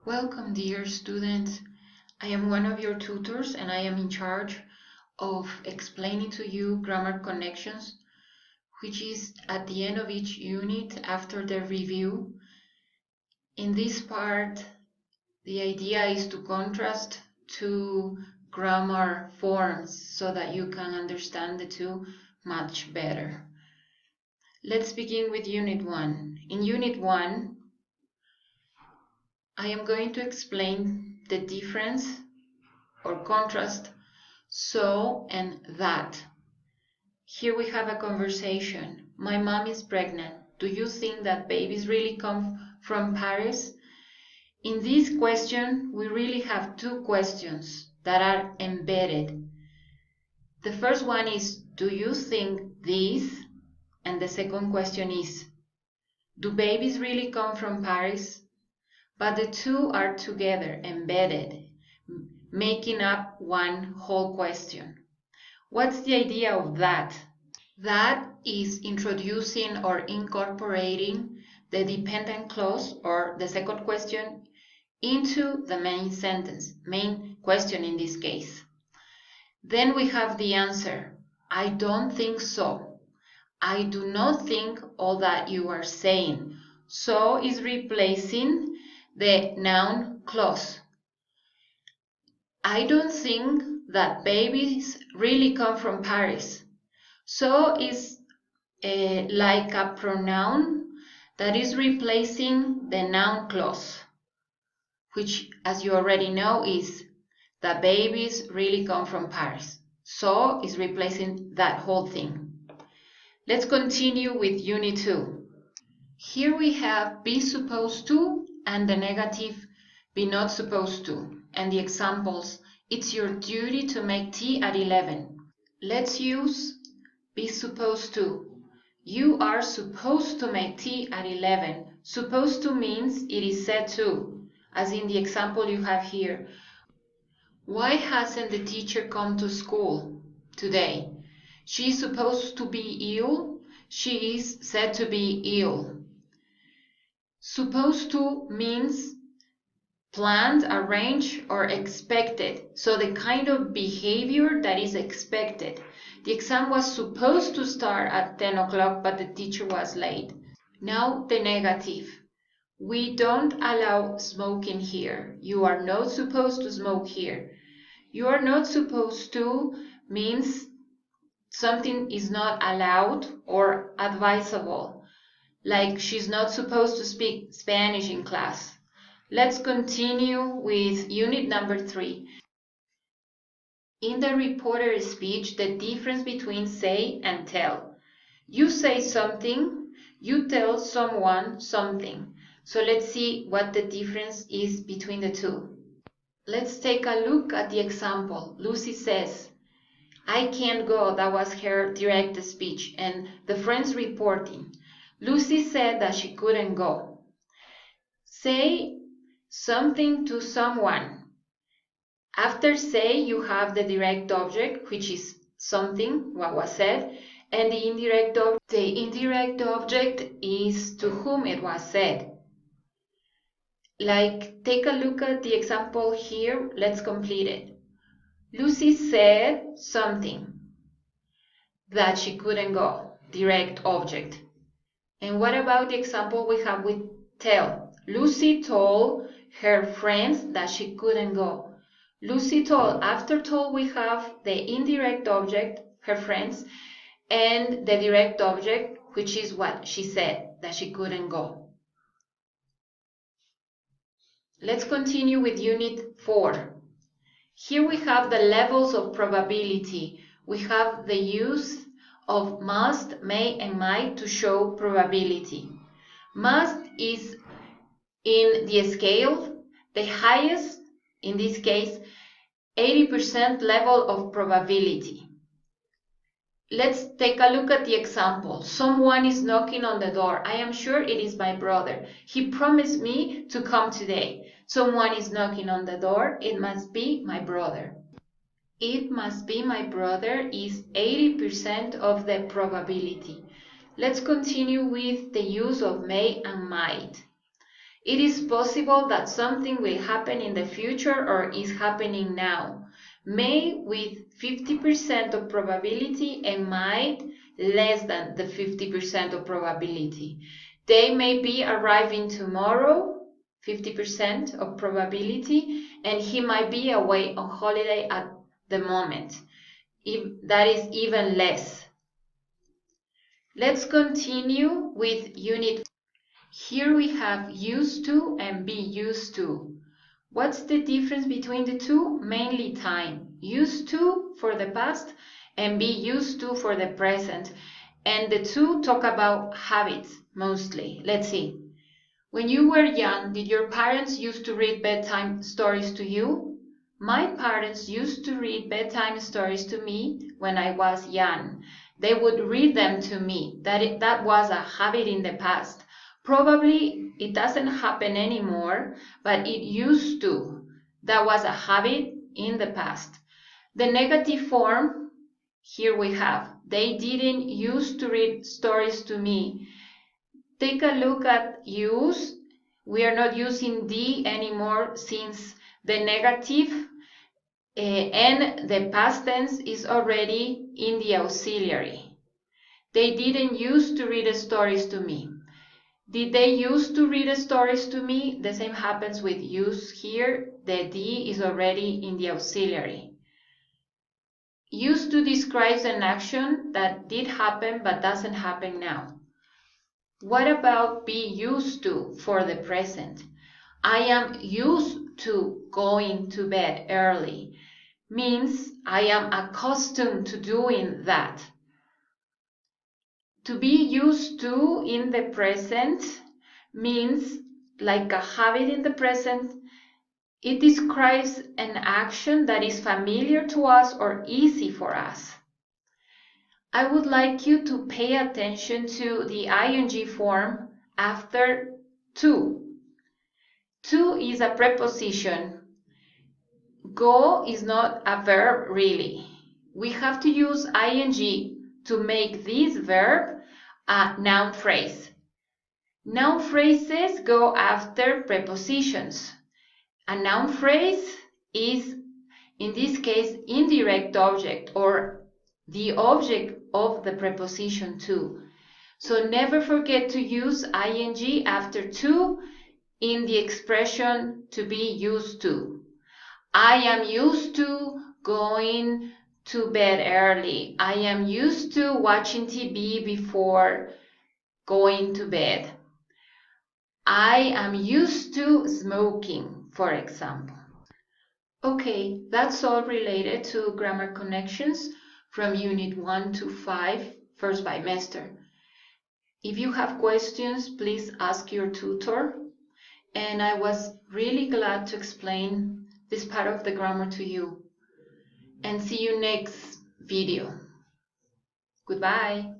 Welcome, dear students. I am one of your tutors and I am in charge of explaining to you grammar connections, which is at the end of each unit after the review. In this part, the idea is to contrast two grammar forms so that you can understand the two much better. Let's begin with Unit 1. In Unit 1, I am going to explain the difference or contrast so and that. Here we have a conversation. My mom is pregnant. Do you think that babies really come from Paris? In this question, we really have two questions that are embedded. The first one is, do you think this? And the second question is, do babies really come from Paris? But the two are together, embedded, making up one whole question. What's the idea of that? That is introducing or incorporating the dependent clause or the second question into the main sentence, main question in this case. Then we have the answer. I don't think so. I do not think all that you are saying. So is replacing the noun clause. I don't think that babies really come from Paris. So is like a pronoun that is replacing the noun clause, which, as you already know, is that babies really come from Paris. So is replacing that whole thing. Let's continue with Unit 2. Here we have be supposed to and the negative be not supposed to. And the examples, it's your duty to make tea at 11. Let's use be supposed to. You are supposed to make tea at 11. Supposed to means it is said to, as in the example you have here. Why hasn't the teacher come to school today? She's supposed to be ill. She is said to be ill. Supposed to means planned, arranged, or expected. So the kind of behavior that is expected. The exam was supposed to start at 10 o'clock, but the teacher was late. Now the negative. We don't allow smoking here. You are not supposed to smoke here. You are not supposed to means something is not allowed or advisable. Like she's not supposed to speak Spanish in class. Let's continue with unit number 3. In the reporter speech, the difference between say and tell. You say something, you tell someone something. So let's see what the difference is between the two. Let's take a look at the example. Lucy says, I can't go. That was her direct speech. And the friends reporting. Lucy said that she couldn't go. Say something to someone. After say, you have the direct object, which is something, what was said, and the indirect object is to whom it was said. Like, take a look at the example here. Let's complete it. Lucy said something that she couldn't go, direct object. And what about the example we have with tell? Lucy told her friends that she couldn't go. Lucy told. After told, we have the indirect object, her friends, and the direct object, which is what she said, that she couldn't go. Let's continue with Unit 4. Here we have the levels of probability. We have the use of must, may, and might to show probability. Must is in the scale, the highest, in this case, 80% level of probability. Let's take a look at the example. Someone is knocking on the door. I am sure it is my brother. He promised me to come today. Someone is knocking on the door. It must be my brother. It must be my brother is 80% of the probability. Let's continue with the use of may and might. It is possible that something will happen in the future or is happening now. May with 50% of probability and might less than the 50% of probability. They may be arriving tomorrow, 50% of probability, and he might be away on holiday at the moment. If that is even less. Let's continue with unit. Here we have used to and be used to. What's the difference between the two? Mainly time. Used to for the past and be used to for the present. And the two talk about habits mostly. Let's see. When you were young, did your parents used to read bedtime stories to you? My parents used to read bedtime stories to me when I was young. They would read them to me. That was a habit in the past. Probably it doesn't happen anymore, but it used to. That was a habit in the past. The negative form, here we have, they didn't used to read stories to me. Take a look at use. We are not using D anymore since the negative and the past tense is already in the auxiliary. They didn't used to read stories to me. Did they used to read stories to me? The same happens with use here. The D is already in the auxiliary. Used to describes an action that did happen but doesn't happen now. What about be used to for the present? I am used to going to bed early. Means I am accustomed to doing that. To be used to in the present means like a habit in the present. It describes an action that is familiar to us or easy for us. I would like you to pay attention to the ing form after to. To is a preposition. Go is not a verb really. We have to use ing to make this verb a noun phrase. Noun phrases go after prepositions. A noun phrase is, in this case, indirect object or the object of the preposition to. So never forget to use ing after to in the expression to be used to. I am used to going to bed early. I am used to watching TV before going to bed. I am used to smoking, for example. Okay, that's all related to grammar connections from Unit 1 to 5, first bimester. If you have questions, please ask your tutor. And I was really glad to explain this part of the grammar to you. And see you next video. Goodbye.